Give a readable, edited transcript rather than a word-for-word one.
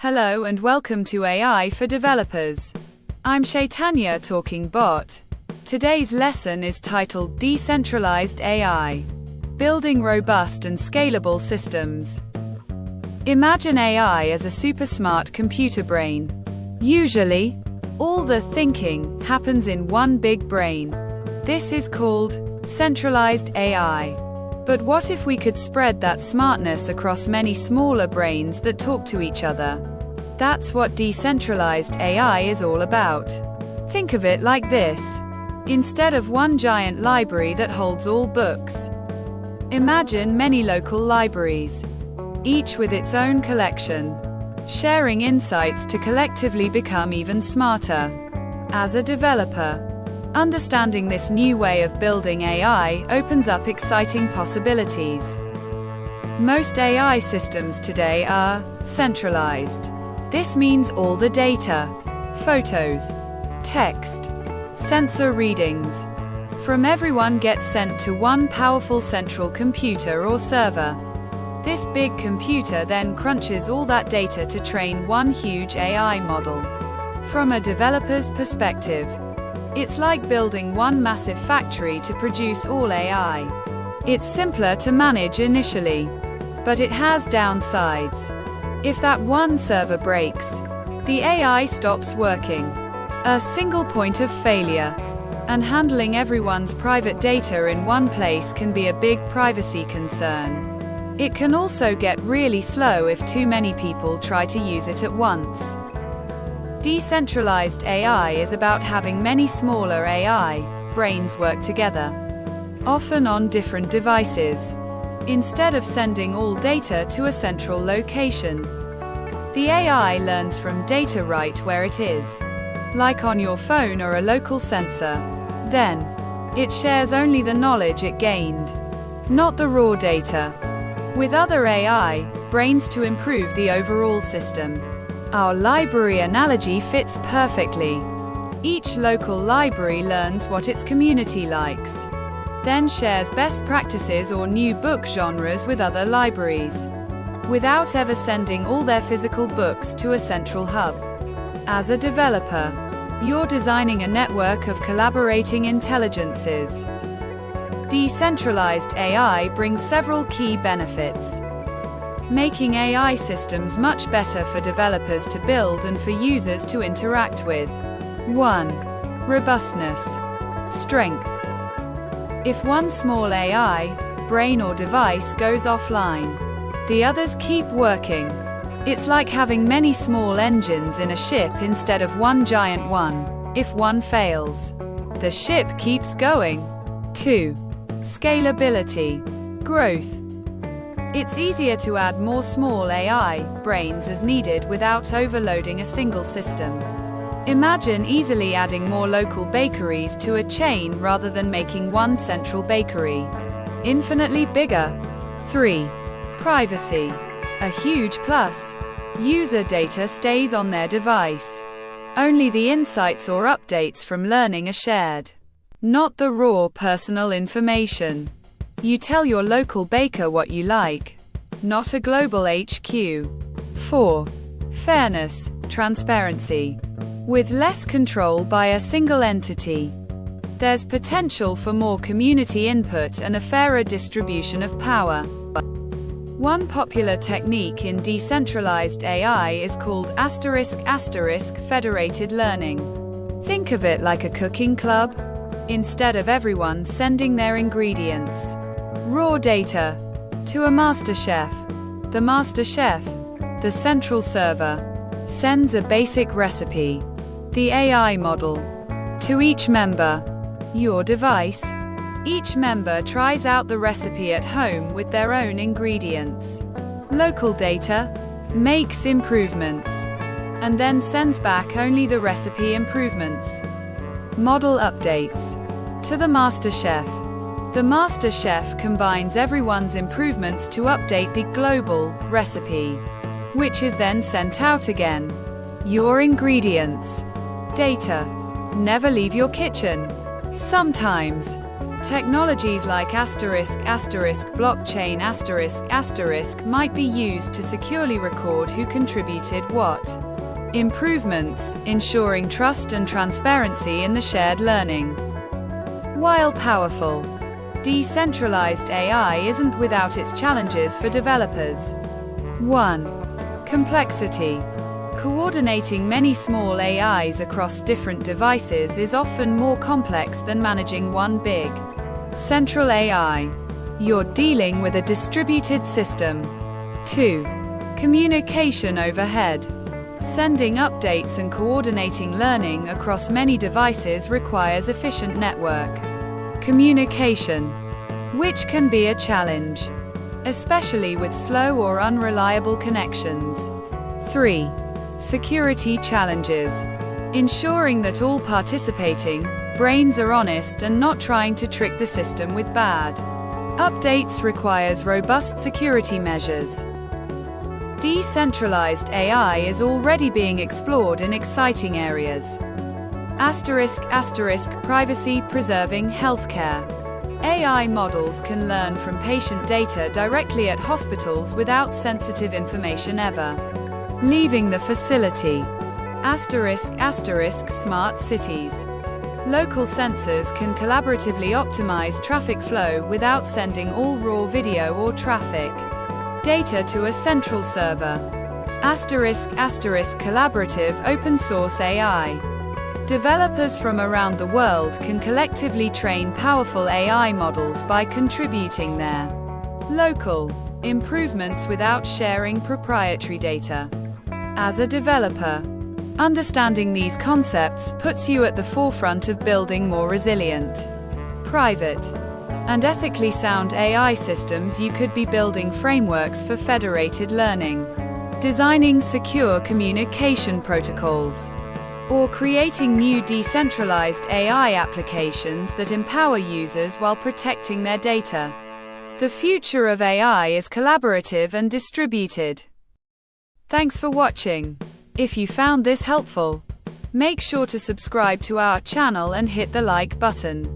Hello and welcome to AI for Developers. I'm Chaitanya talking bot. Today's lesson is titled Decentralized AI, Building Robust and Scalable Systems. Imagine AI as a super smart computer brain. Usually, all the thinking happens in one big brain. This is called centralized AI. But what if we could spread that smartness across many smaller brains that talk to each other? That's what decentralized AI is all about. Think of it like this. Instead of one giant library that holds all books, imagine many local libraries, each with its own collection, sharing insights to collectively become even smarter. As a developer, understanding this new way of building AI opens up exciting possibilities. Most AI systems today are centralized. This means all the data, photos, text, sensor readings from everyone gets sent to one powerful central computer or server. This big computer then crunches all that data to train one huge AI model. From a developer's perspective, it's like building one massive factory to produce all AI. It's simpler to manage initially, but it has downsides. If that one server breaks, the AI stops working. A single point of failure. And handling everyone's private data in one place can be a big privacy concern. It can also get really slow if too many people try to use it at once. Decentralized AI is about having many smaller AI brains work together, often on different devices. Instead of sending all data to a central location, the AI learns from data right where it is, like on your phone or a local sensor. Then, it shares only the knowledge it gained, not the raw data, with other AI brains to improve the overall system. Our library analogy fits perfectly. Each local library learns what its community likes, then shares best practices or new book genres with other libraries, without ever sending all their physical books to a central hub. As a developer, you're designing a network of collaborating intelligences. Decentralized AI brings several key benefits, making AI systems much better for developers to build and for users to interact with. 1. Robustness. Strength. If one small AI, brain or device goes offline, the others keep working. It's like having many small engines in a ship instead of one giant one. If one fails, the ship keeps going. 2. Scalability. Growth. It's easier to add more small AI brains as needed without overloading a single system. Imagine easily adding more local bakeries to a chain rather than making one central bakery. Infinitely bigger. 3. Privacy. A huge plus. User data stays on their device. Only the insights or updates from learning are shared, not the raw personal information. You tell your local baker what you like, not a global HQ. 4. Fairness, transparency. With less control by a single entity, there's potential for more community input and a fairer distribution of power. One popular technique in decentralized AI is called federated learning. Think of it like a cooking club. Instead of everyone sending their ingredients, raw data, to a master chef, the central server, sends a basic recipe, the AI model, to each member, your device. Each member tries out the recipe at home with their own ingredients. Local data makes improvements, and then sends back only the recipe improvements. Model updates to the master chef. The master chef combines everyone's improvements to update the global recipe, which is then sent out again. Your ingredients, data, never leave your kitchen. Sometimes, Technologies like blockchain might be used to securely record who contributed what. Improvements, ensuring trust and transparency in the shared learning. While powerful, decentralized AI isn't without its challenges for developers. 1. Complexity. Coordinating many small AIs across different devices is often more complex than managing one big, central AI. You're dealing with a distributed system. 2. Communication overhead. Sending updates and coordinating learning across many devices requires efficient network communication, which can be a challenge, especially with slow or unreliable connections. 3. Security challenges. Ensuring that all participating brains are honest and not trying to trick the system with bad updates requires robust security measures. Decentralized AI is already being explored in exciting areas. Privacy-preserving healthcare. AI models can learn from patient data directly at hospitals without sensitive information ever leaving the facility. Smart cities. Local sensors can collaboratively optimize traffic flow without sending all raw video or traffic data to a central server. Collaborative open source AI. Developers from around the world can collectively train powerful AI models by contributing their local improvements without sharing proprietary data. As a developer, understanding these concepts puts you at the forefront of building more resilient, private, and ethically sound AI systems. You could be building frameworks for federated learning, designing secure communication protocols, or creating new decentralized AI applications that empower users while protecting their data. The future of AI is collaborative and distributed. Thanks for watching. If you found this helpful, make sure to subscribe to our channel and hit the like button.